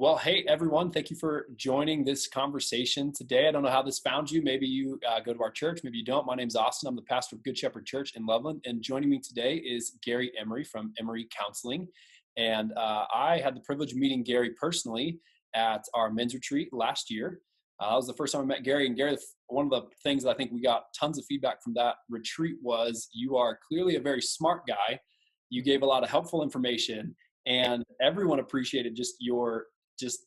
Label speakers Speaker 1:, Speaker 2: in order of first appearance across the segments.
Speaker 1: Well, hey, everyone. Thank you for joining this conversation today. I don't know how this found you. Maybe you go to our church. Maybe you don't. My name's Austin. I'm the pastor of Good Shepherd Church in Loveland. And joining me today is Gary Emery from Emery Counseling. And I had the privilege of meeting Gary personally at our men's retreat last year. That was the first time I met Gary. And Gary, one of the things that I think we got tons of feedback from that retreat was you are clearly a very smart guy. You gave a lot of helpful information, and everyone appreciated just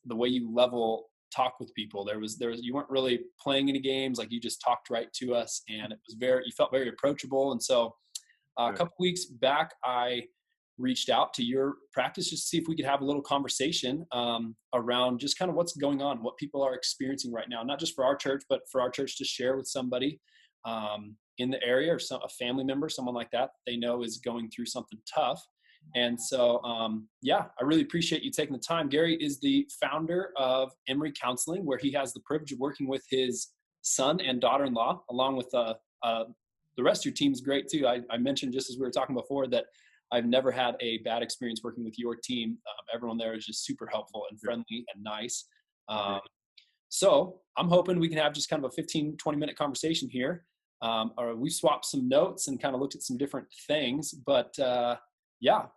Speaker 1: the way you level talk with people. There was you weren't really playing any games. Like, you just talked right to us, and you felt very approachable. And so a
Speaker 2: Good.
Speaker 1: couple weeks back, I reached out to your practice just to see if we could have a little conversation around just kind of what's going on, what people are experiencing right now, not just for our church, but for our church to share with somebody in the area, or a family member, someone like that they know is going through something tough. And so, I really appreciate you taking the time. Gary is the founder of Emery Counseling, where he has the privilege of working with his son and daughter-in-law, along with the rest of your team's great too. I mentioned, just as we were talking before, that I've never had a bad experience working with your team. Everyone there is just super helpful and friendly and nice.
Speaker 2: Great.
Speaker 1: So I'm hoping we can have just kind of a 15, 20-minute conversation here. Or we swapped some notes and kind of looked at some different things. But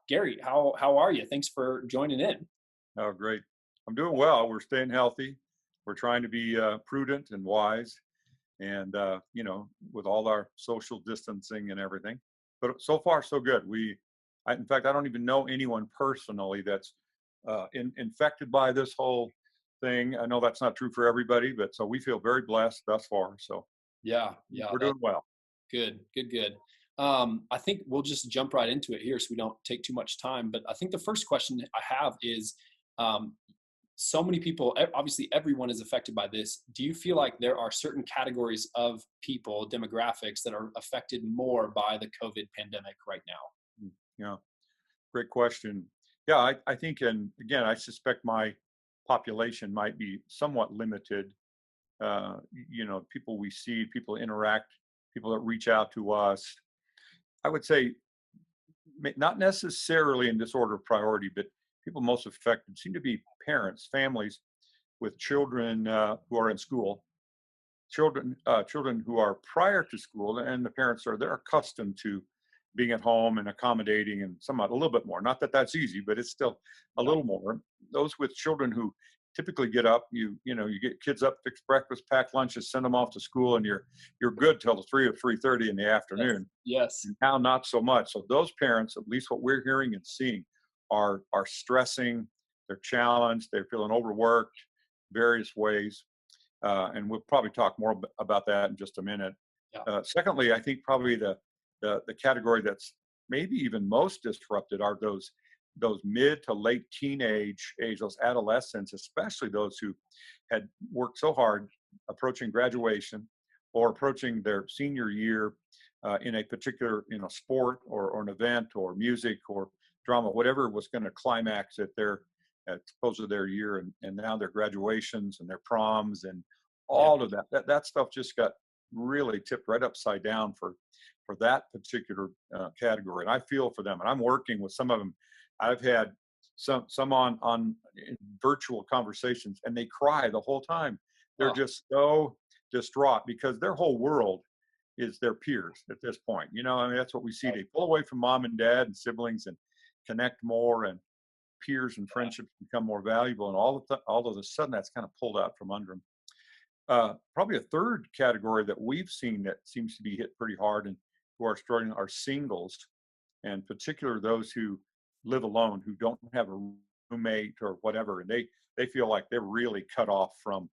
Speaker 1: Gary, how are you? Thanks for joining in.
Speaker 2: Oh, great. I'm doing well. We're staying healthy. We're trying to be prudent and wise, and with all our social distancing and everything. But so far, so good. In fact, I don't even know anyone personally that's infected by this whole thing. I know that's not true for everybody, but so we feel very blessed thus far. So
Speaker 1: Yeah,
Speaker 2: we're
Speaker 1: that's
Speaker 2: doing well.
Speaker 1: good, good, good. I think we'll just jump right into it here so we don't take too much time. But I think the first question I have is, um, so many people, obviously everyone is affected by this. Do you feel like there are certain categories of people, demographics, that are affected more by the COVID pandemic right now?
Speaker 2: Mm, Yeah, great question. Yeah, I think, and again, I suspect my population might be somewhat limited. People we see, people interact, people that reach out to us. I would say not necessarily in this order of priority, but people most affected seem to be parents, families with children who are in school, children who are prior to school, and the parents they're accustomed to being at home and accommodating and somewhat a little bit more. Not that that's easy, but it's still a
Speaker 1: Yeah.
Speaker 2: little more. Those with children who typically get up, you get kids up, fix breakfast, pack lunches, send them off to school, and you're good till 3 or 3:30 in the
Speaker 1: Yes.
Speaker 2: afternoon.
Speaker 1: Yes.
Speaker 2: And now not so much. So those parents, at least what we're hearing and seeing, are stressing, they're challenged, they're feeling overworked, various ways. And we'll probably talk more about that in just a minute.
Speaker 1: Yeah.
Speaker 2: Secondly, I think probably the category that's maybe even most disrupted are those mid to late teenage age, those adolescents, especially those who had worked so hard approaching graduation or approaching their senior year in a particular sport or an event or music or drama, whatever was going to climax at close of their year, and now their graduations and their proms and
Speaker 1: Yeah.
Speaker 2: all of that stuff just got really tipped right upside down for that particular category. And I feel for them, and I'm working with some of them. I've had some on virtual conversations, and they cry the whole time. They're
Speaker 1: Oh,
Speaker 2: just so distraught because their whole world is their peers at this point. I mean, that's what we see.
Speaker 1: right.
Speaker 2: They pull away from mom and dad and siblings and connect more, and peers and friendships become more valuable. And all of a sudden, that's kind of pulled out from under them. Probably a third category that we've seen that seems to be hit pretty hard and who are struggling are singles, and particularly those who live alone, who don't have a roommate or whatever, and they feel like they're really cut off from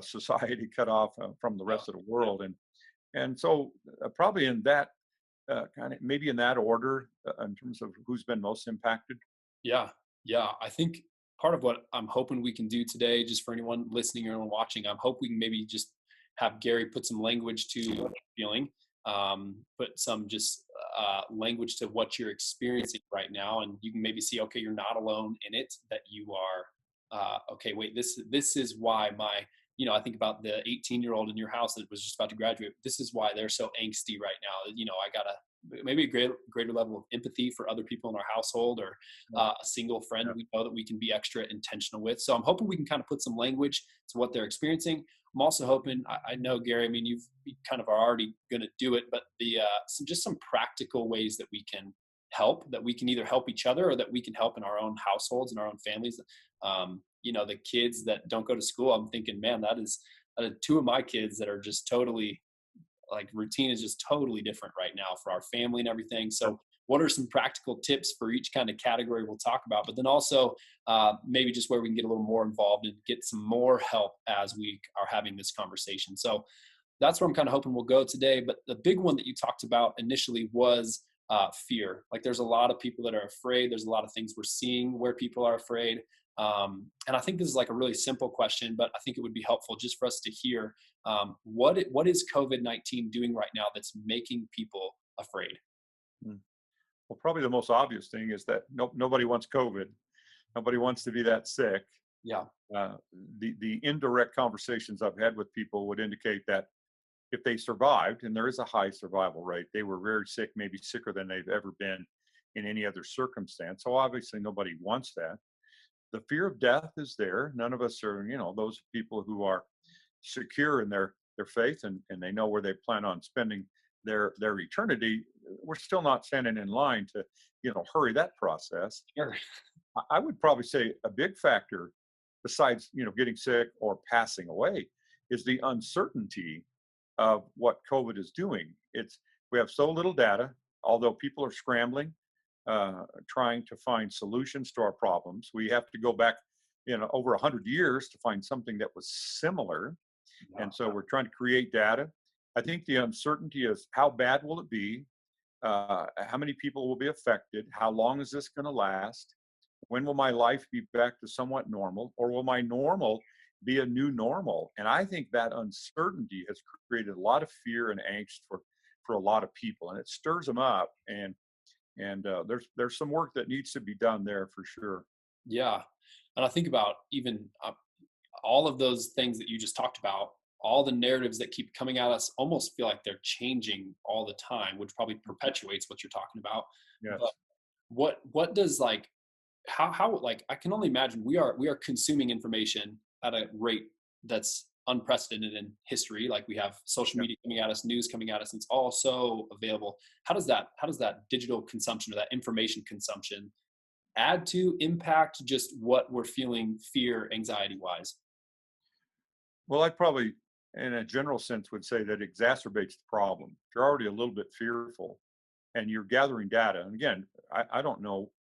Speaker 2: society, cut off from the
Speaker 1: Yeah.
Speaker 2: rest of the world, and so probably in that kind of maybe in that order in terms of who's been most impacted.
Speaker 1: Yeah, yeah. I think part of what I'm hoping we can do today, just for anyone listening or anyone watching, I hope we can maybe just have Gary put some language to what you're feeling, put some just language to what you're experiencing right now, and you can maybe see, okay, you're not alone in it. That you are, okay. Wait, this is why I think about the 18-year-old in your house that was just about to graduate. This is why they're so angsty right now. I gotta maybe a greater level of empathy for other people in our household, or a single friend
Speaker 2: Yeah.
Speaker 1: we know that we can be extra intentional with. So I'm hoping we can kind of put some language to what they're experiencing. I'm also hoping, I know, Gary, I mean, you kind of are already going to do it, but some practical ways that we can help, that we can either help each other or that we can help in our own households and our own families. The kids that don't go to school, I'm thinking, man, that is two of my kids that are just totally, like, routine is just totally different right now for our family and everything. So what are some practical tips for each kind of category we'll talk about, but then also maybe just where we can get a little more involved and get some more help as we are having this conversation. So that's where I'm kind of hoping we'll go today. But the big one that you talked about initially was fear. Like, there's a lot of people that are afraid. There's a lot of things we're seeing where people are afraid. And I think this is like a really simple question, but I think it would be helpful just for us to hear what is COVID-19 doing right now that's making people afraid?
Speaker 2: Mm. Well, probably the most obvious thing is that nobody wants COVID. Nobody wants to be that sick.
Speaker 1: Yeah.
Speaker 2: Uh, the indirect conversations I've had with people would indicate that if they survived, and there is a high survival rate, they were very sick, maybe sicker than they've ever been in any other circumstance. So obviously nobody wants that. The fear of death is there. None of us are, those people who are secure in their faith, and they know where they plan on spending their eternity. We're still not standing in line to, hurry that process.
Speaker 1: Sure.
Speaker 2: I would probably say a big factor, besides getting sick or passing away, is the uncertainty of what COVID is doing. We have so little data, although people are scrambling, trying to find solutions to our problems. We have to go back, over 100 years to find something that was similar, and so we're trying to create data. I think the uncertainty is, how bad will it be? How many people will be affected? How long is this going to last? When will my life be back to somewhat normal, or will my normal be a new normal? And I think that uncertainty has created a lot of fear and angst for a lot of people, and it stirs them up. And there's some work that needs to be done there for sure.
Speaker 1: Yeah. And I think about even all of those things that you just talked about, all the narratives that keep coming at us almost feel like they're changing all the time, which probably perpetuates what you're talking about. But
Speaker 2: Yes.
Speaker 1: what does, like, how like, I can only imagine we are consuming information at a rate that's unprecedented in history. Like, we have social
Speaker 2: Yeah.
Speaker 1: media coming at us, news coming at us, and it's all so available. How does that digital consumption, or that information consumption, add to, impact just what we're feeling, fear, anxiety wise?
Speaker 2: Well, I probably, in a general sense, would say that exacerbates the problem. If you're already a little bit fearful and you're gathering data, and again, I don't know,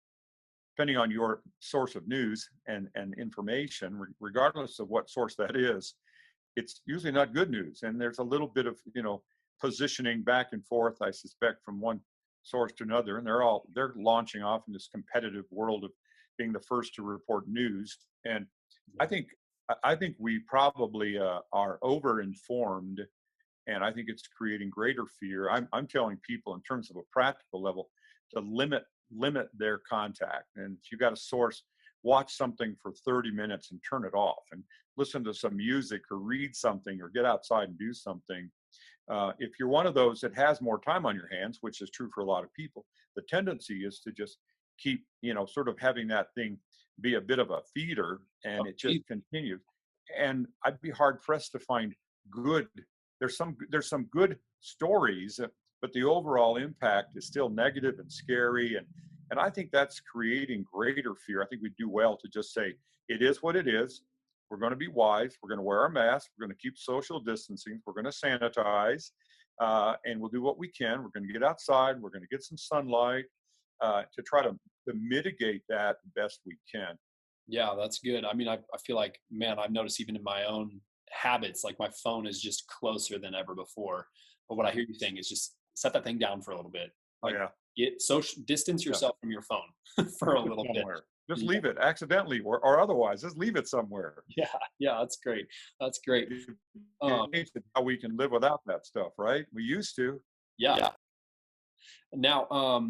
Speaker 2: depending on your source of news and information, regardless of what source that is, it's usually not good news. And there's a little bit of, positioning back and forth, I suspect, from one source to another. And they're launching off in this competitive world of being the first to report news. And I think I think we probably are over informed, and I think it's creating greater fear. I'm telling people, in terms of a practical level, to limit their contact. And if you got a source, watch something for 30 minutes and turn it off, and listen to some music or read something or get outside and do something. If you're one of those that has more time on your hands, which is true for a lot of people, the tendency is to just keep, sort of having that thing be a bit of a feeder, and it just continues. And I'd be hard pressed to find good. There's some good stories, but the overall impact is still negative and scary. And I think that's creating greater fear. I think we do well to just say, it is what it is. We're going to be wise. We're going to wear our masks. We're going to keep social distancing. We're going to sanitize, and we'll do what we can. We're going to get outside. We're going to get some sunlight to try to mitigate that best we can.
Speaker 1: Yeah, that's good. I mean, I feel like, man, I've noticed even in my own habits, like, my phone is just closer than ever before. But what I hear you saying is just set that thing down for a little bit.
Speaker 2: Oh
Speaker 1: Like,
Speaker 2: yeah,
Speaker 1: distance
Speaker 2: yeah.
Speaker 1: yourself from your phone for a
Speaker 2: Leave it
Speaker 1: little bit.
Speaker 2: somewhere. Just
Speaker 1: Yeah,
Speaker 2: leave it accidentally or otherwise. Just leave it somewhere.
Speaker 1: yeah, yeah. That's great. That's great. Um,
Speaker 2: It's how we can live without that stuff, right? We used to.
Speaker 1: yeah. Yeah. Now,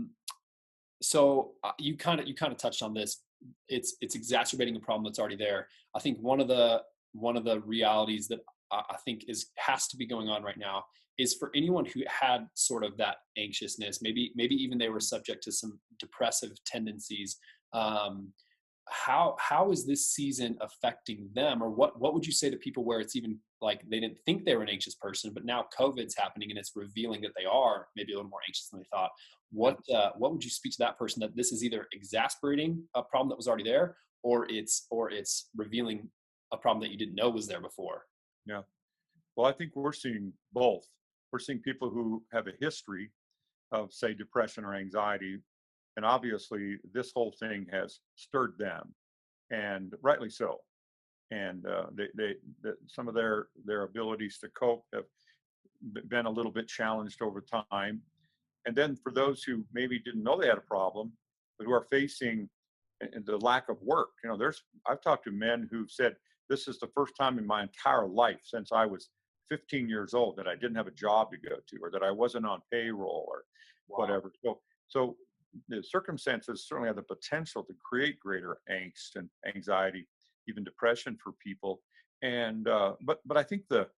Speaker 1: so you kind of touched on this. It's exacerbating a problem that's already there. I think one of the realities that I think has to be going on right now is for anyone who had sort of that anxiousness, maybe even they were subject to some depressive tendencies. Um, how is this season affecting them, or what would you say to people where it's even like they didn't think they were an anxious person, but now COVID's happening and it's revealing that they are maybe a little more anxious than they thought? What would you speak to that person, that this is either exasperating a problem that was already there, or it's revealing a problem that you didn't know was there before?
Speaker 2: Yeah. Well, I think we're seeing both. We're seeing people who have a history of, say, depression or anxiety, and obviously this whole thing has stirred them, and rightly so. And some of their abilities to cope have been a little bit challenged over time. And then for those who maybe didn't know they had a problem, but who are facing the lack of work, I've talked to men who've said, this is the first time in my entire life since I was 15 years old that I didn't have a job to go to, or that I wasn't on payroll, or
Speaker 1: Wow.
Speaker 2: whatever. So the circumstances certainly have the potential to create greater angst and anxiety, even depression for people. And but I think the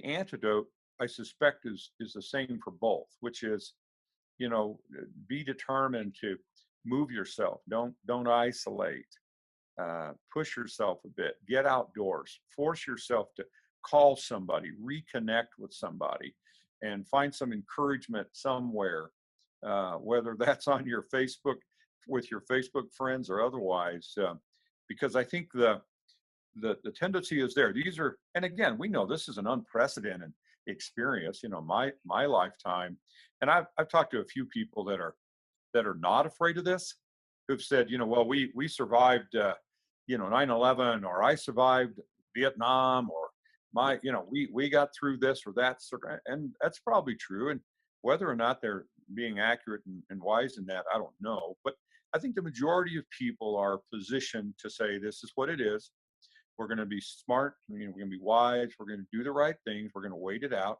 Speaker 2: antidote, I suspect, is the same for both, which is, be determined to move yourself. Don't isolate. Push yourself a bit. Get outdoors. Force yourself to call somebody, reconnect with somebody, and find some encouragement somewhere. Whether that's on your Facebook, with your Facebook friends, or otherwise, because I think the tendency is there. These are, and again, we know this is an unprecedented experience. My lifetime, and I've talked to a few people that are not afraid of this, who've said, well, we survived, 9/11, or I survived Vietnam, or we got through this or that, and that's probably true. And whether or not they're being accurate and wise in that, I don't know. But I think the majority of people are positioned to say, this is what it is. We're going to be smart. We're going to be wise. We're going to do the right things. We're going to wait it out.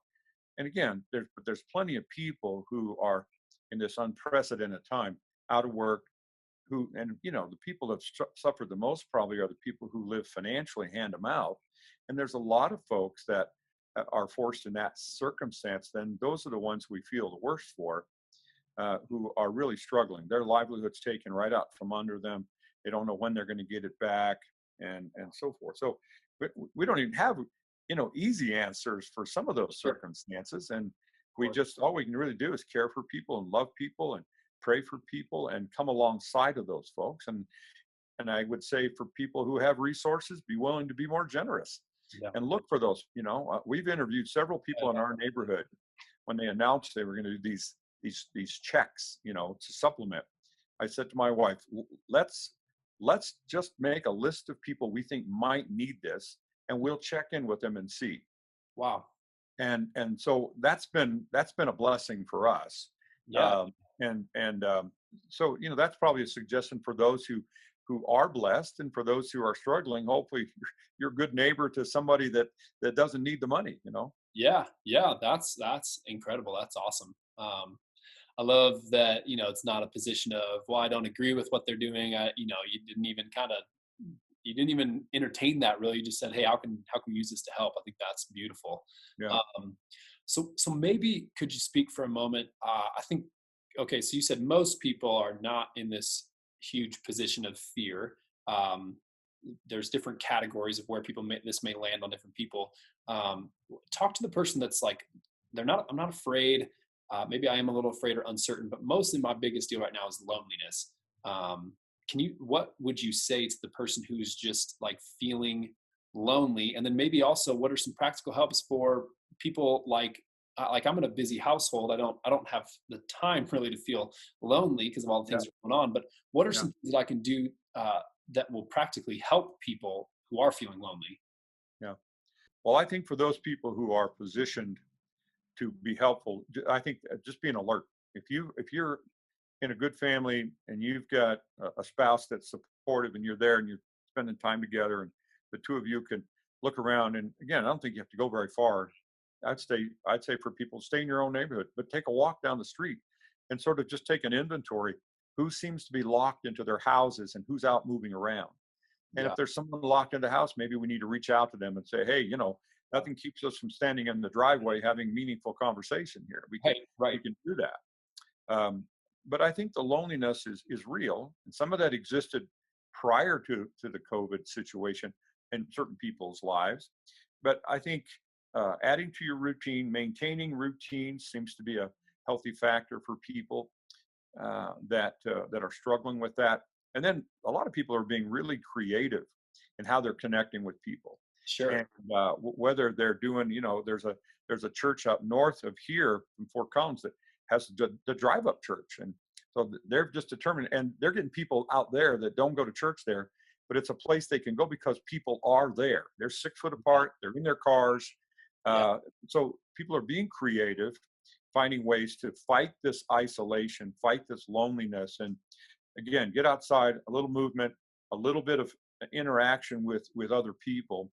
Speaker 2: And again, there's plenty of people who are in this unprecedented time out of work, and the people that suffered the most probably are the people who live financially hand to mouth. And there's a lot of folks that are forced in that circumstance. Then those are the ones we feel the worst for, who are really struggling. Their livelihood's taken right out from under them. They don't know when they're going to get it back, and so forth. So we don't even have easy answers for some of those
Speaker 1: Sure.
Speaker 2: circumstances, and
Speaker 1: Of
Speaker 2: we
Speaker 1: course.
Speaker 2: just, all we can really do is care for people and love people and pray for people and come alongside of those folks. And I would say, for people who have resources, be willing to be more generous
Speaker 1: Yeah.
Speaker 2: and look for those. We've interviewed several people in our neighborhood when they announced they were going to do these checks, to supplement. I said to my wife, let's just make a list of people we think might need this, and we'll check in with them and see.
Speaker 1: Wow.
Speaker 2: And so that's been a blessing for us.
Speaker 1: Yeah.
Speaker 2: And so that's probably a suggestion for those who are blessed, and for those who are struggling. Hopefully, you're a good neighbor to somebody that doesn't need the money.
Speaker 1: Yeah. Yeah. That's incredible. That's awesome. I love that, it's not a position of, well, I don't agree with what they're doing. You didn't even entertain that really. You just said, hey, how can we use this to help? I think that's beautiful.
Speaker 2: Yeah.
Speaker 1: Um, so maybe could you speak for a moment? I think, okay, so you said most people are not in this huge position of fear. Um, there's different categories of where this may land on different people. Um, Talk to the person that's like, I'm not afraid. Maybe I am a little afraid or uncertain, but mostly my biggest deal right now is loneliness. Um, what would you say to the person who's just like feeling lonely? And then maybe also, what are some practical helps for people like I'm in a busy household. I don't have the time really to feel lonely because of all the
Speaker 2: Yeah.
Speaker 1: things that are going on. But what are
Speaker 2: Yeah.
Speaker 1: some things that I can do that will practically help people who are feeling lonely?
Speaker 2: Yeah. Well, I think for those people who are positioned to be helpful, I think just being alert. If you're in a good family and you've got a spouse that's supportive, and you're there and you're spending time together, and the two of you can look around, and again, I don't think you have to go very far. I'd say for people, stay in your own neighborhood, but take a walk down the street and sort of just take an inventory. Who seems to be locked into their houses, and who's out moving around? And
Speaker 1: Yeah.
Speaker 2: if there's someone locked in the house, maybe we need to reach out to them and say, hey, nothing keeps us from standing in the driveway having meaningful conversation here.
Speaker 1: Right.
Speaker 2: We
Speaker 1: Right.
Speaker 2: can do that. But I think the loneliness is real, and some of that existed prior to the COVID situation in certain people's lives. But I think adding to your routine, maintaining routine seems to be a healthy factor for people that are struggling with that. And then a lot of people are being really creative in how they're connecting with people.
Speaker 1: Sure.
Speaker 2: And whether they're doing, there's a church up north of here in Fort Collins that has the drive-up church, and so they're just determined, and they're getting people out there that don't go to church there, but it's a place they can go because people are there. They're 6 foot apart. They're in their cars.
Speaker 1: Yeah.
Speaker 2: So people are being creative, finding ways to fight this isolation, fight this loneliness, and again, get outside, a little movement, a little bit of interaction with other people.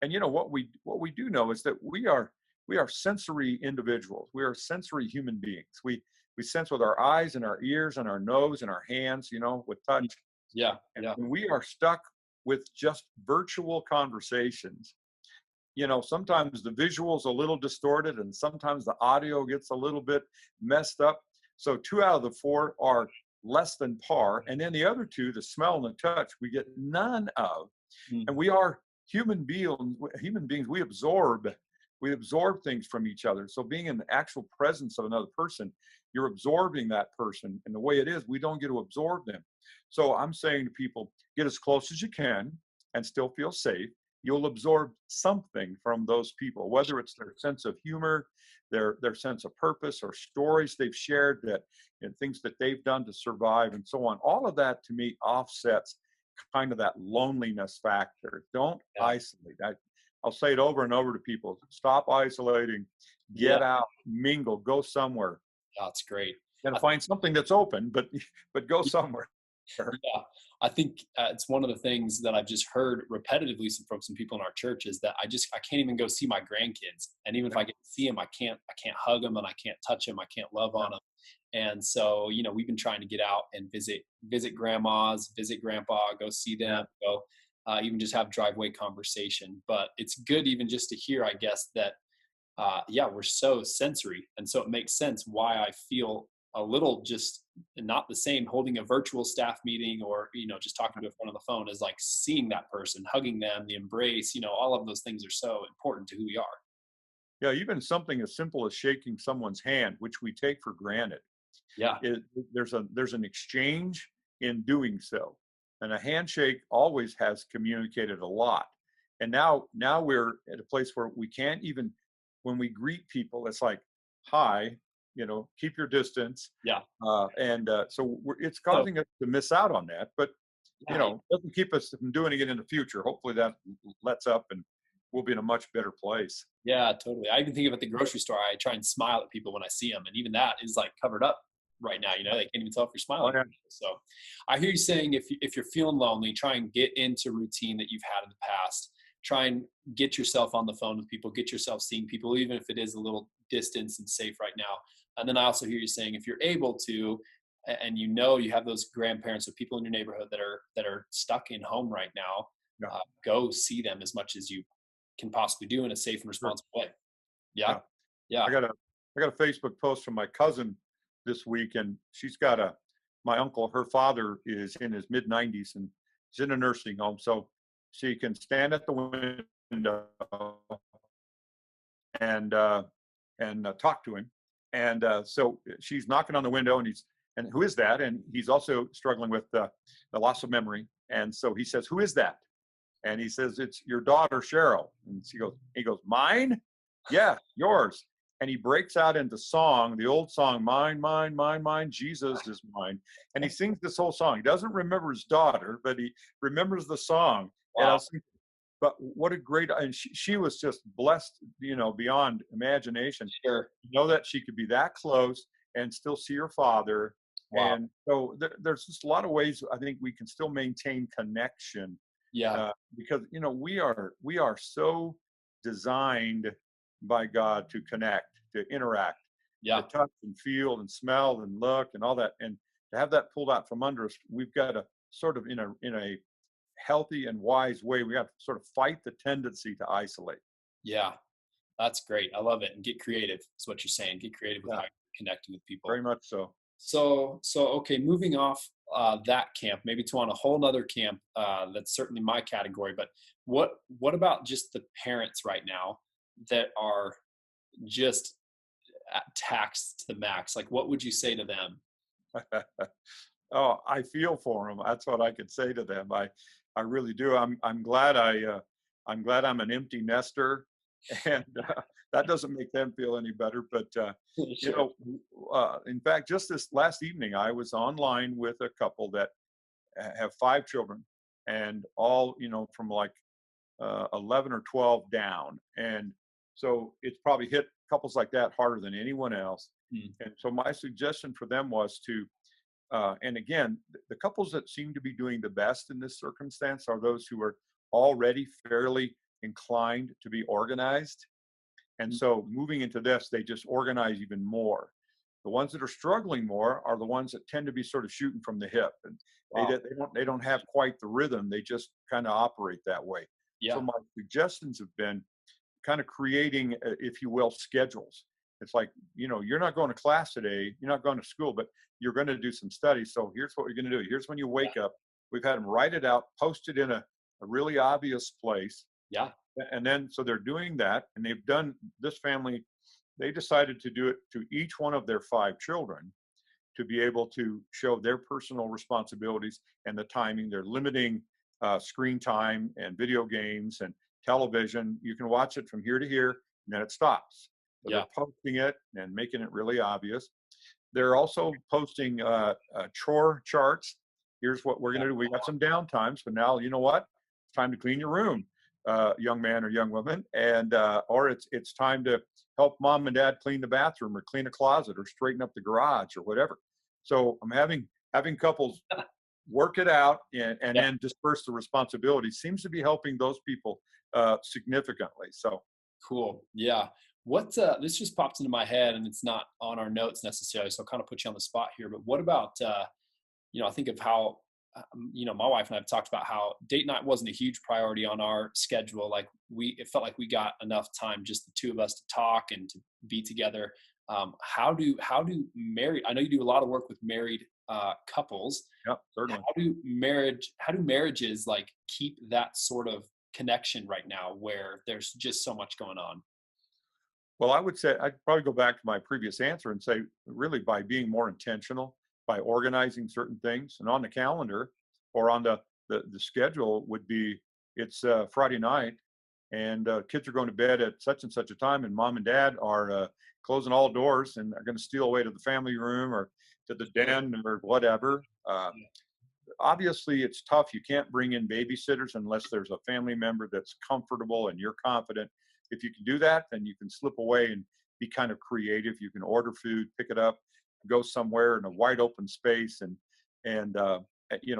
Speaker 2: And what we do know is that we are sensory individuals. We are sensory human beings. We sense with our eyes and our ears and our nose and our hands, with touch.
Speaker 1: Yeah.
Speaker 2: And
Speaker 1: Yeah.
Speaker 2: when we are stuck with just virtual conversations, sometimes the visual's a little distorted and sometimes the audio gets a little bit messed up. So 2 out of the 4 are less than par. And then the other 2, the smell and the touch, we get none of.
Speaker 1: Mm.
Speaker 2: And we are human beings, we absorb things from each other. So being in the actual presence of another person, you're absorbing that person. And the way it is, we don't get to absorb them. So I'm saying to people, get as close as you can and still feel safe. You'll absorb something from those people, whether it's their sense of humor, their sense of purpose, or stories they've shared, that and things that they've done to survive, and so on. All of that to me offsets kind of that loneliness factor. Don't
Speaker 1: Yeah.
Speaker 2: isolate. I'll say it over and over to people: stop isolating,
Speaker 1: Yeah.
Speaker 2: get out, mingle, go somewhere.
Speaker 1: That's great.
Speaker 2: Got to
Speaker 1: I
Speaker 2: find something that's open, but go somewhere.
Speaker 1: Yeah, I think it's one of the things that I've just heard repetitively from some people in our church is that I can't even go see my grandkids, and even if
Speaker 2: Yeah,
Speaker 1: I get to see them, I can't hug them and I can't touch them, I can't love
Speaker 2: yeah,
Speaker 1: on them. And so we've been trying to get out and visit grandmas, visit grandpa, go see
Speaker 2: yeah.
Speaker 1: them, go even just have driveway conversation. But it's good even just to hear, I guess, that yeah, we're so sensory. And so it makes sense why I feel a little just not the same holding a virtual staff meeting or, just talking to a friend on the phone is like seeing that person, hugging them, the embrace, all of those things are so important to who we are.
Speaker 2: Yeah, even something as simple as shaking someone's hand, which we take for granted,
Speaker 1: Yeah.
Speaker 2: it, there's an exchange in doing so, and a handshake always has communicated a lot. And now we're at a place where we can't even, when we greet people, it's like, hi, keep your distance.
Speaker 1: Yeah.
Speaker 2: So it's
Speaker 1: So,
Speaker 2: causing us to miss out on that, but
Speaker 1: yeah.
Speaker 2: doesn't keep us from doing it in the future. Hopefully that lets up and we'll be in a much better place.
Speaker 1: Yeah, totally. I even think of at the grocery store, I try and smile at people when I see them. And even that is like covered up right now. They can't even tell if you're
Speaker 2: Oh
Speaker 1: smiling.
Speaker 2: yeah.
Speaker 1: So I hear you saying if you're feeling lonely, try and get into routine that you've had in the past. Try and get yourself on the phone with people, get yourself seeing people, even if it is a little distance and safe right now. And then I also hear you saying if you're able to, and you have those grandparents or people in your neighborhood that are stuck in home right now,
Speaker 2: Yeah.
Speaker 1: go see them as much as you can possibly do in a safe and
Speaker 2: Sure.
Speaker 1: responsible way. Yeah.
Speaker 2: Yeah.
Speaker 1: Yeah.
Speaker 2: I got a Facebook post from my cousin this week, and she's got my uncle. Her father is in his mid 90s, and he's in a nursing home, so she can stand at the window and talk to him. And so she's knocking on the window, and who is that? And he's also struggling with the loss of memory. And so he says, "Who is that?" And he says, "It's your daughter, Cheryl." And he goes, "Mine? Yeah, yours." And he breaks out into song, the old song, "Mine, mine, mine, mine, Jesus is mine." And he sings this whole song. He doesn't remember his daughter, but he remembers the song. And I
Speaker 1: Wow.
Speaker 2: was thinking, but what a great, and she was just blessed, beyond imagination.
Speaker 1: Sure.
Speaker 2: That she could be that close and still see her father.
Speaker 1: Wow.
Speaker 2: And so there's just a lot of ways I think we can still maintain connection,
Speaker 1: Yeah.
Speaker 2: because we are so designed by God to connect, to interact, to
Speaker 1: Yeah.
Speaker 2: touch and feel and smell and look and all that, and to have that pulled out from under us, we've got to sort of in a healthy and wise way. We have to sort of fight the tendency to isolate.
Speaker 1: Yeah, that's great. I love it. And get creative. Is what you're saying. Get creative with
Speaker 2: Yeah,
Speaker 1: how you're connecting with people.
Speaker 2: very much so.
Speaker 1: So okay, moving off that camp, maybe to on a whole nother camp. That's certainly my category. But what about just the parents right now that are just taxed to the max? Like, what would you say to them?
Speaker 2: Oh, I feel for them. That's what I could say to them. I really do. I'm glad I'm glad I'm an empty nester, and that doesn't make them feel any better. But you
Speaker 1: Sure.
Speaker 2: know, in fact, just this last evening, I was online with a couple that have 5 children, and all from like 11 or 12 down, and so it's probably hit couples like that harder than anyone else.
Speaker 1: Mm.
Speaker 2: And so my suggestion for them was to and again, the couples that seem to be doing the best in this circumstance are those who are already fairly inclined to be organized. And
Speaker 1: Mm.
Speaker 2: so moving into this, they just organize even more. The ones that are struggling more are the ones that tend to be sort of shooting from the hip, and
Speaker 1: Wow.
Speaker 2: they don't have quite the rhythm. They just kind of operate that way. So
Speaker 1: Yeah.
Speaker 2: my suggestions have been kind of creating, if you will, schedules. It's like, you're not going to class today, you're not going to school, but you're going to do some studies. So here's what you're going to do. Here's when you
Speaker 1: Yeah.
Speaker 2: wake up. We've had them write it out, post it in a really obvious place.
Speaker 1: Yeah.
Speaker 2: And then, so they're doing that. And they've done this family, they decided to do it to each one of their 5 children to be able to show their personal responsibilities and the timing. They're limiting screen time and video games and television. You can watch it from here to here, and then it stops. So
Speaker 1: Yeah.
Speaker 2: they're posting it and making it really obvious. They're also posting chore charts. Here's what we're going to do. We got some downtimes, but now you know what? It's time to clean your room, young man or young woman, and or it's time to help mom and dad clean the bathroom or clean a closet or straighten up the garage or whatever. So I'm having couples work it out and
Speaker 1: Yeah.
Speaker 2: then disperse the responsibility seems to be helping those people significantly. So
Speaker 1: Cool. Yeah. What this just popped into my head, and it's not on our notes necessarily, so I'll kind of put you on the spot here. But what about I think of how my wife and I have talked about how date night wasn't a huge priority on our schedule. Like it felt like we got enough time, just the two of us, to talk and to be together. How do married? I know you do a lot of work with married couples.
Speaker 2: yeah, certainly.
Speaker 1: How do marriages like keep that sort of connection right now where there's just so much going on?
Speaker 2: Well, I would say I'd probably go back to my previous answer and say, really, by being more intentional, by organizing certain things, and on the calendar or on the schedule would be it's Friday night, and kids are going to bed at such and such a time, and mom and dad are closing all doors and are going to steal away to the family room or to the den or whatever. Obviously, it's tough. You can't bring in babysitters unless there's a family member that's comfortable and you're confident. If you can do that, then you can slip away and be kind of creative. You can order food, pick it up, go somewhere in a wide open space, and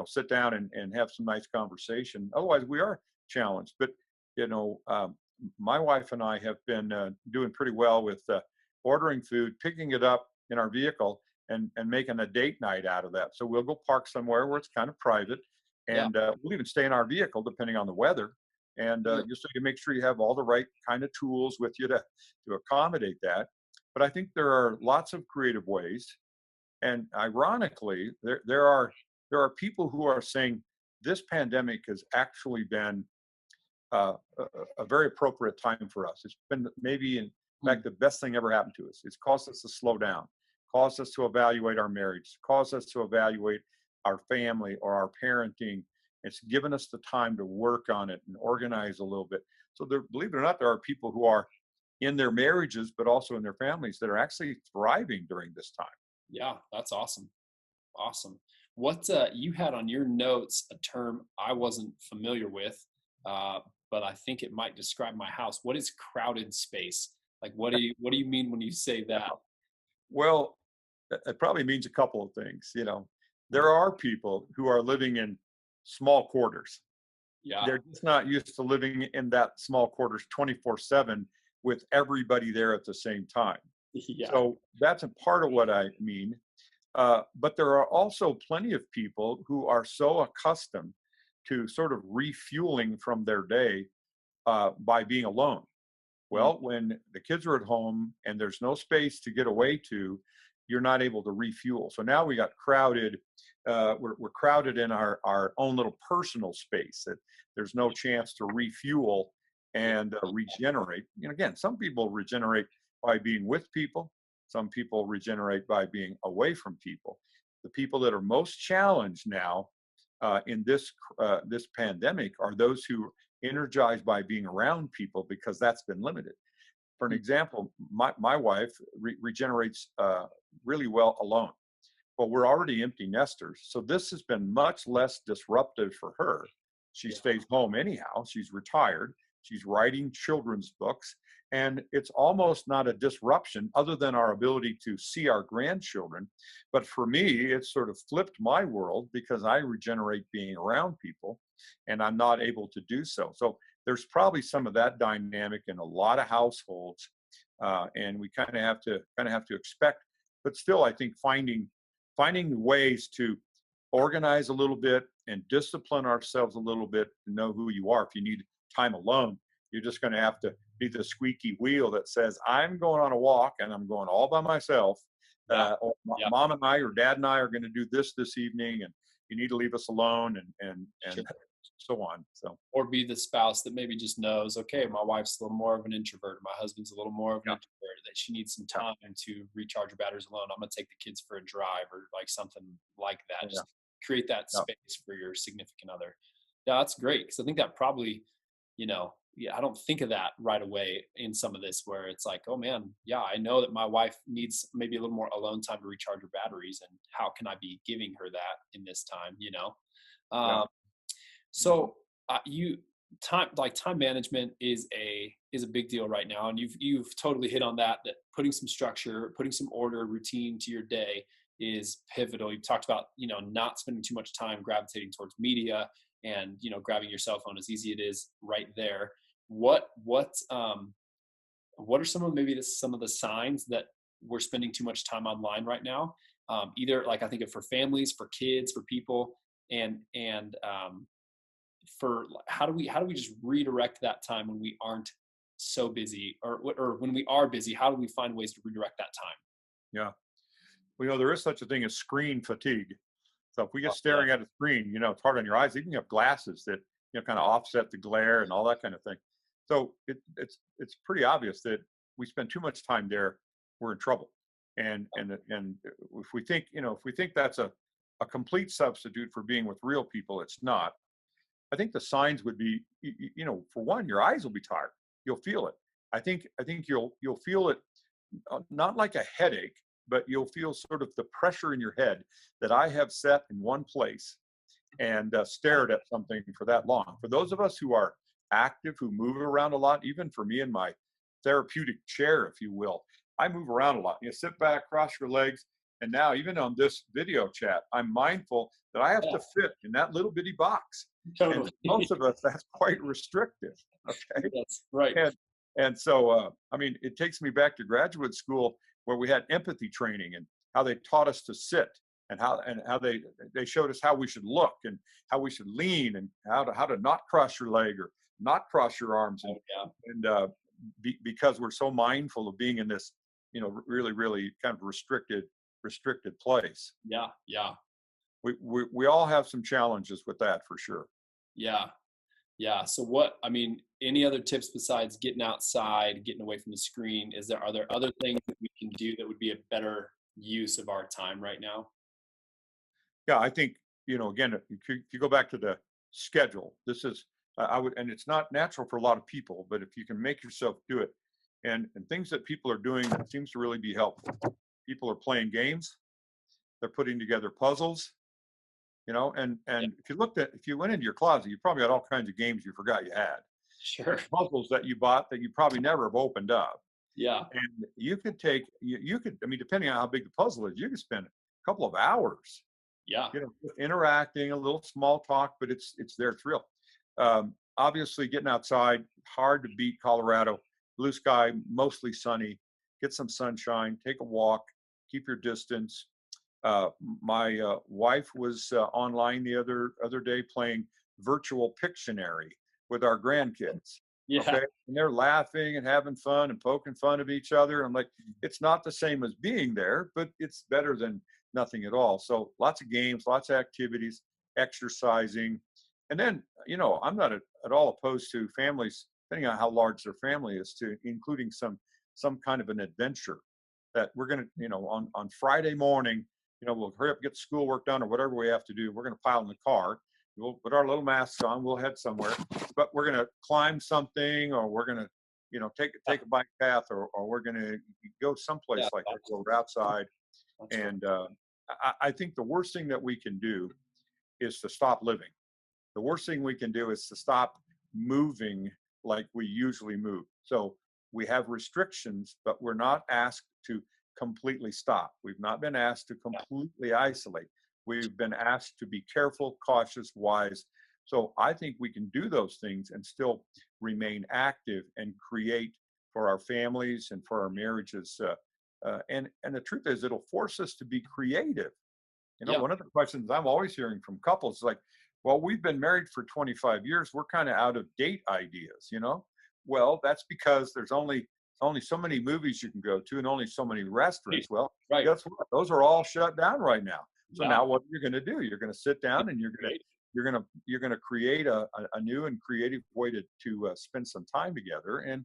Speaker 2: sit down and have some nice conversation. Otherwise, we are challenged. But you know, um, my wife and I have been doing pretty well with ordering food, picking it up in our vehicle, and making a date night out of that. So we'll go park somewhere where it's kind of private,
Speaker 1: Yeah.
Speaker 2: and we'll even stay in our vehicle depending on the weather. And
Speaker 1: Mm.
Speaker 2: just so you make sure you have all the right kind of tools with you to accommodate that. But I think there are lots of creative ways, and ironically, there are people who are saying this pandemic has actually been a very appropriate time for us. It's been maybe, in
Speaker 1: Mm.
Speaker 2: fact, the best thing ever happened to us. It's caused us to slow down, caused us to evaluate our marriage, caused us to evaluate our family or our parenting. It's given us the time to work on it and organize a little bit. So there, believe it or not, there are people who are in their marriages, but also in their families that are actually thriving during this time.
Speaker 1: Yeah, that's awesome. Awesome. What you had on your notes a term I wasn't familiar with, uh, but I think it might describe my house. What is crowded space? Like, what do you mean when you say that?
Speaker 2: Well, it probably means a couple of things.
Speaker 1: Mm.
Speaker 2: There are people who are living in small quarters.
Speaker 1: Yeah.
Speaker 2: They're just not used to living in that small quarters 24/7 with everybody there at the same time.
Speaker 1: Yeah.
Speaker 2: So that's a part of what I mean. But there are also plenty of people who are so accustomed to sort of refueling from their day by being alone.
Speaker 1: Mm.
Speaker 2: Well, when the kids are at home and there's no space to get away to, you're not able to refuel. So now we got crowded. We're crowded in our own little personal space. That there's no chance to refuel and regenerate. Again, some people regenerate by being with people. Some people regenerate by being away from people. The people that are most challenged now in this pandemic are those who energized by being around people, because that's been limited. For an example, my wife regenerates really well alone. Well, we're already empty nesters, so this has been much less disruptive for her. She
Speaker 1: Yeah.
Speaker 2: stays home anyhow. She's retired. She's writing children's books, and it's almost not a disruption other than our ability to see our grandchildren. But for me, it's sort of flipped my world because I regenerate being around people, and I'm not able to do so. So there's probably some of that dynamic in a lot of households, and we kind of have to expect. But still, I think finding ways to organize a little bit and discipline ourselves a little bit to know who you are. If you need time alone, you're just going to have to be the squeaky wheel that says, I'm going on a walk and I'm going all by myself.
Speaker 1: Yeah.
Speaker 2: Or
Speaker 1: Yeah.
Speaker 2: mom and I or dad and I are going to do this evening, and you need to leave us alone, and
Speaker 1: Sure.
Speaker 2: so on. So
Speaker 1: Or be the spouse that maybe just knows, okay, my wife's a little more of an introvert, my husband's a little more of an
Speaker 2: yeah,
Speaker 1: introvert, that she needs some
Speaker 2: yeah,
Speaker 1: time to recharge her batteries alone. I'm going to take the kids for a drive, or like something like that.
Speaker 2: yeah,
Speaker 1: Just create that
Speaker 2: yeah,
Speaker 1: space for your significant other. Yeah, that's great. Because I think that probably, yeah, I don't think of that right away in some of this, where it's like, oh man, yeah, I know that my wife needs maybe a little more alone time to recharge her batteries. And how can I be giving her that in this time?
Speaker 2: yeah,
Speaker 1: Um, so you time management is a big deal right now, and you've totally hit on that. That putting some structure, putting some order, routine to your day is pivotal. You talked about not spending too much time gravitating towards media, and grabbing your cell phone as easy it is right there. What are some of the signs that we're spending too much time online right now? Either like I think of for families, for kids, for people, and for how do we just redirect that time when we aren't so busy, or when we are busy, how do we find ways to redirect that time?
Speaker 2: yeah. Well, there is such a thing as screen fatigue. So if we get
Speaker 1: Yeah.
Speaker 2: staring at a screen, it's hard on your eyes. Even you have glasses that kind of offset the glare and all that kind of thing. So it's pretty obvious that we spend too much time there, we're in trouble. And if we think that's a complete substitute for being with real people, it's not. I think the signs would be, for one, your eyes will be tired. You'll feel it. I think you'll feel it, not like a headache, but you'll feel sort of the pressure in your head that I have sat in one place and stared at something for that long. For those of us who are active, who move around a lot, even for me in my therapeutic chair, if you will, I move around a lot. You sit back, cross your legs, and now even on this video chat, I'm mindful that I have
Speaker 1: Yeah,
Speaker 2: to fit in that little bitty box. And
Speaker 1: totally.
Speaker 2: for most of us, that's quite restrictive. Okay.
Speaker 1: That's right.
Speaker 2: And and so I mean, it takes me back to graduate school where we had empathy training and how they taught us to sit, and how they showed us how we should look and how we should lean, and how to not cross your leg or not cross your arms,
Speaker 1: Oh, yeah.
Speaker 2: because we're so mindful of being in this really really kind of restricted place.
Speaker 1: Yeah. Yeah.
Speaker 2: We all have some challenges with that for sure.
Speaker 1: Yeah. Yeah. So any other tips besides getting outside, getting away from the screen? Are there other things that we can do that would be a better use of our time right now?
Speaker 2: Yeah, I think, again, if you go back to the schedule, this is, I would, and it's not natural for a lot of people, but if you can make yourself do it, and things that people are doing that seems to really be helpful. People are playing games, they're putting together puzzles,
Speaker 1: Yeah.
Speaker 2: and if you went into your closet, you probably had all kinds of games you forgot you had,
Speaker 1: Sure.
Speaker 2: puzzles that you bought that you probably never have opened up.
Speaker 1: Yeah.
Speaker 2: And you could, I mean, depending on how big the puzzle is, you could spend a couple of hours
Speaker 1: Yeah.
Speaker 2: interacting, a little small talk, but it's there, it's real. Obviously, getting outside, hard to beat Colorado. Blue sky, mostly sunny. Get some sunshine, take a walk, keep your distance. My wife was online the other day playing virtual Pictionary with our grandkids.
Speaker 1: Yeah.
Speaker 2: Okay. And they're laughing and having fun and poking fun of each other. I'm like, it's not the same as being there, but it's better than nothing at all. So lots of games, lots of activities, exercising. And then, I'm not at all opposed to families, depending on how large their family is, to including some kind of an adventure that we're going to, on Friday morning, we'll hurry up, get schoolwork done or whatever we have to do. We're going to pile in the car. We'll put our little masks on. We'll head somewhere, but we're going to climb something, or we're going to, take a bike path, or we're going to go someplace
Speaker 1: Yeah.
Speaker 2: like that, go outside.
Speaker 1: That's right.
Speaker 2: And I think the worst thing that we can do is to stop living. The worst thing we can do is to stop moving like we usually move. So we have restrictions, but we're not asked to completely stop. We've not been asked to
Speaker 1: Yeah.
Speaker 2: completely isolate. We've been asked to be careful, cautious, wise. So I think we can do those things and still remain active and create for our families and for our marriages. And the truth is, it'll force us to be creative.
Speaker 1: Yeah.
Speaker 2: One of the questions I'm always hearing from couples is like, well, we've been married for 25 years. We're kind of out of date ideas. Well, that's because there's only so many movies you can go to and only so many restaurants. Well,
Speaker 1: Right.
Speaker 2: guess what? Those are all shut down right now. So
Speaker 1: Yeah.
Speaker 2: now what you're going to do? You're going to sit down and you're going to create a new and creative way to spend some time together. And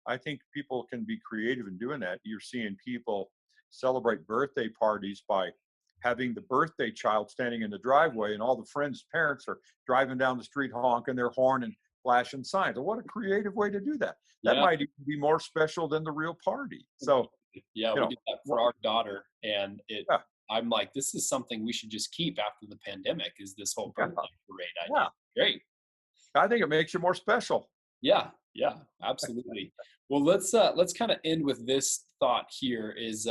Speaker 2: I think people can be creative in doing that. You're seeing people celebrate birthday parties by having the birthday child standing in the driveway, and all the friends' parents are driving down the street honking their horn and flashing signs. Well, what a creative way to do that. That
Speaker 1: Yeah.
Speaker 2: might even be more special than the real party. So,
Speaker 1: Yeah,
Speaker 2: you
Speaker 1: we
Speaker 2: know,
Speaker 1: did that for
Speaker 2: well,
Speaker 1: our daughter, and
Speaker 2: yeah,
Speaker 1: I'm like, this is something we should just keep after the pandemic. Is this whole
Speaker 2: yeah,
Speaker 1: birthday parade idea?
Speaker 2: yeah.
Speaker 1: Great.
Speaker 2: I think it makes you more special.
Speaker 1: Yeah, yeah, absolutely. Well, let's kind of end with this thought here. Is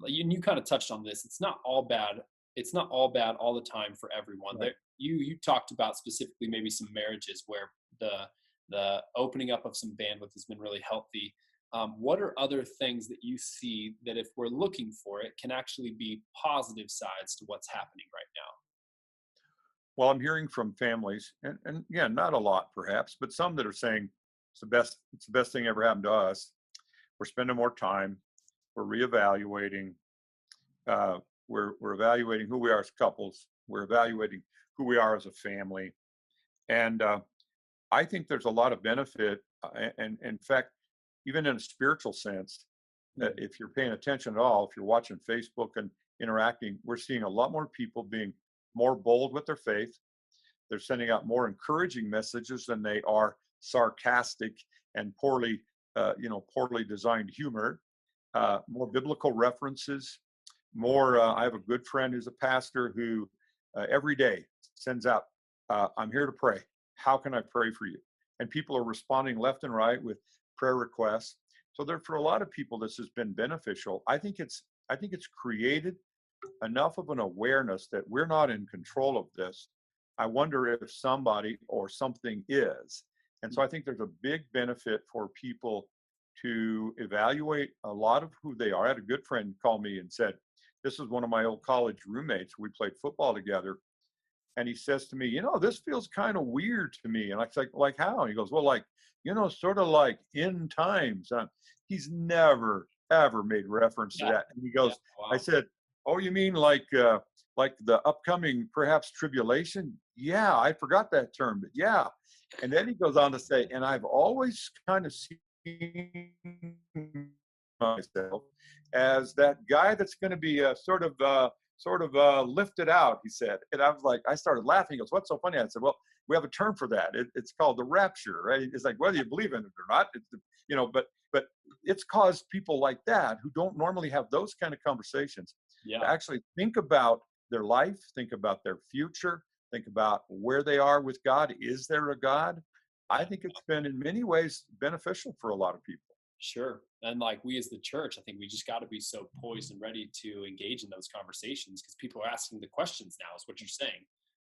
Speaker 1: you kind of touched on this. It's not all bad. It's not all bad all the time for everyone.
Speaker 2: Right.
Speaker 1: There, you talked about specifically maybe some marriages where the opening up of some bandwidth has been really healthy. What are other things that you see that, if we're looking for it, can actually be positive sides to what's happening right now?
Speaker 2: Well, I'm hearing from families, and yeah, not a lot perhaps, but some that are saying it's the best thing ever happened to us. We're spending more time. We're reevaluating. Uh, we're evaluating who we are as couples. We're evaluating who we are as a family. And I think there's a lot of benefit, and in fact, even in a spiritual sense, that
Speaker 1: Mhm.
Speaker 2: if you're paying attention at all, if you're watching Facebook and interacting, we're seeing a lot more people being more bold with their faith. They're sending out more encouraging messages than they are sarcastic and poorly designed humor.
Speaker 1: Yeah,
Speaker 2: More biblical references. More. I have a good friend who's a pastor who every day sends out, "I'm here to pray. How can I pray for you?" And people are responding left and right with prayer requests. So there, for a lot of people, this has been beneficial. I think it's created enough of an awareness that we're not in control of this. I wonder if somebody or something is. And so I think there's a big benefit for people to evaluate a lot of who they are. I had a good friend call me and said, this is one of my old college roommates. We played football together. And he says to me, this feels kind of weird to me. And I was like how? And he goes, well, like, sort of like end times. He's never, ever made reference to
Speaker 1: yeah,
Speaker 2: that. And he
Speaker 1: yeah.
Speaker 2: goes, I
Speaker 1: Wow.
Speaker 2: said, oh, you mean like the upcoming perhaps tribulation? Yeah, I forgot that term, but yeah. And then he goes on to say, and I've always kind of seen myself as that guy that's going to be sort of lifted out, he said. And I was like, I started laughing. He goes, what's so funny? I said, well, we have a term for that. It's called the rapture, right? It's like, whether you believe in it or not, but it's caused people like that who don't normally have those kind of conversations to
Speaker 1: Yeah.
Speaker 2: actually think about their life, think about their future, think about where they are with God. Is there a God? I think it's been in many ways beneficial for a lot of people.
Speaker 1: Sure. And like, we as the church, I think we just got to be so poised and ready to engage in those conversations, because people are asking the questions now, is what you're saying.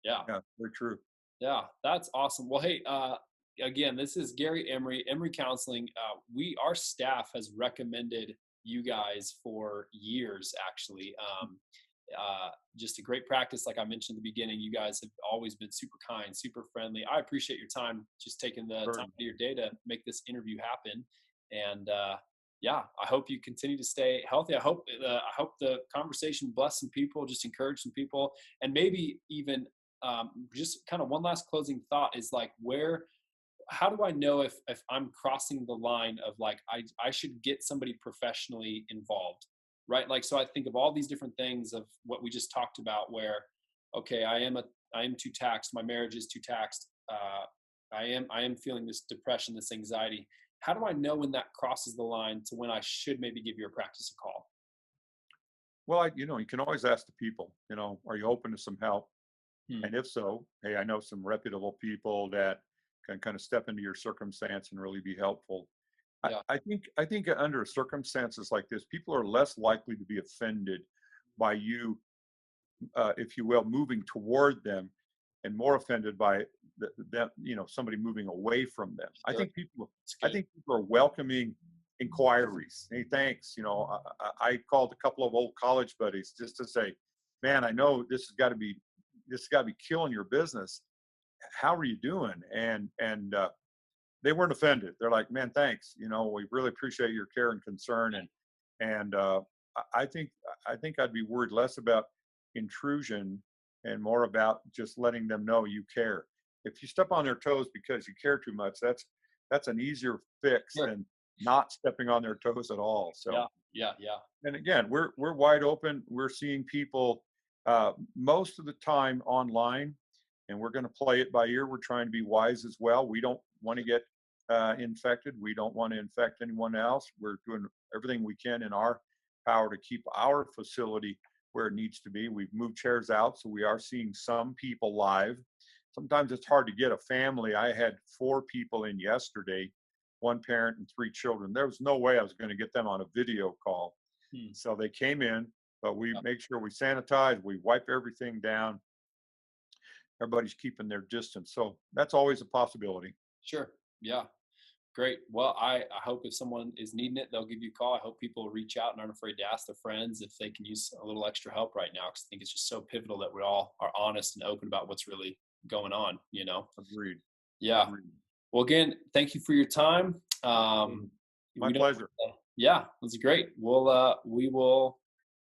Speaker 1: Yeah.
Speaker 2: Yeah, very true.
Speaker 1: Yeah. That's awesome. Well, hey, again, this is Gary Emery, Emery Counseling. Our staff has recommended you guys for years, actually. just a great practice. Like I mentioned at the beginning, you guys have always been super kind, super friendly. I appreciate your time, just taking the time
Speaker 2: Certainly.
Speaker 1: out of your day to make this interview happen. And yeah, I hope you continue to stay healthy. I hope the conversation bless some people, just encourage some people, and maybe even just kind of one last closing thought is like, where how do I know if I'm crossing the line of like I should get somebody professionally involved, right? Like, so I think of all these different things of what we just talked about, where okay, I am too taxed, my marriage is too taxed, I am feeling this depression, this anxiety. How do I know when that crosses the line to when I should maybe give your practice a call?
Speaker 2: Well, you can always ask the people, are you open to some help?
Speaker 1: Hmm.
Speaker 2: And if so, hey, I know some reputable people that can kind of step into your circumstance and really be helpful. I,
Speaker 1: Yeah.
Speaker 2: I think I think under circumstances like this, people are less likely to be offended by you, if you will, moving toward them, and more offended by them, somebody moving away from them. I
Speaker 1: Sure.
Speaker 2: think people,
Speaker 1: It's
Speaker 2: I
Speaker 1: good.
Speaker 2: think people are welcoming inquiries. Hey, thanks. I called a couple of old college buddies just to say, man, I know this has got to be killing your business. How are you doing? And they weren't offended. They're like, man, thanks. We really appreciate your care and concern. And I think I'd be worried less about intrusion and more about just letting them know you care. If you step on their toes because you care too much, that's an easier fix
Speaker 1: Sure.
Speaker 2: than not stepping on their toes at all.
Speaker 1: Yeah.
Speaker 2: So,
Speaker 1: Yeah. Yeah.
Speaker 2: and again, we're wide open. We're seeing people most of the time online, and we're going to play it by ear. We're trying to be wise as well. We don't want to get infected. We don't want to infect anyone else. We're doing everything we can in our power to keep our facility where it needs to be. We've moved chairs out, so we are seeing some people live. Sometimes it's hard to get a family. I had 4 people in yesterday, one parent and 3 children. There was no way I was going to get them on a video call.
Speaker 1: Hmm.
Speaker 2: So they came in, but we
Speaker 1: Yeah.
Speaker 2: make sure we sanitize, we wipe everything down. Everybody's keeping their distance. So that's always a possibility.
Speaker 1: Sure. Yeah. Great. Well, I hope if someone is needing it, they'll give you a call. I hope people reach out and aren't afraid to ask their friends if they can use a little extra help right now. Because I think it's just so pivotal that we all are honest and open about what's really going on, you know?
Speaker 2: Agreed.
Speaker 1: Yeah.
Speaker 2: Agreed.
Speaker 1: Well, again, thank you for your time.
Speaker 2: My
Speaker 1: We don't,
Speaker 2: pleasure.
Speaker 1: yeah, it was great. We will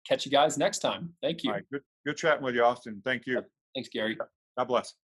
Speaker 1: catch you guys next time. Thank
Speaker 2: All
Speaker 1: you.
Speaker 2: right. Good chatting with you, Austin. Thank you.
Speaker 1: Thanks, Gary.
Speaker 2: God bless.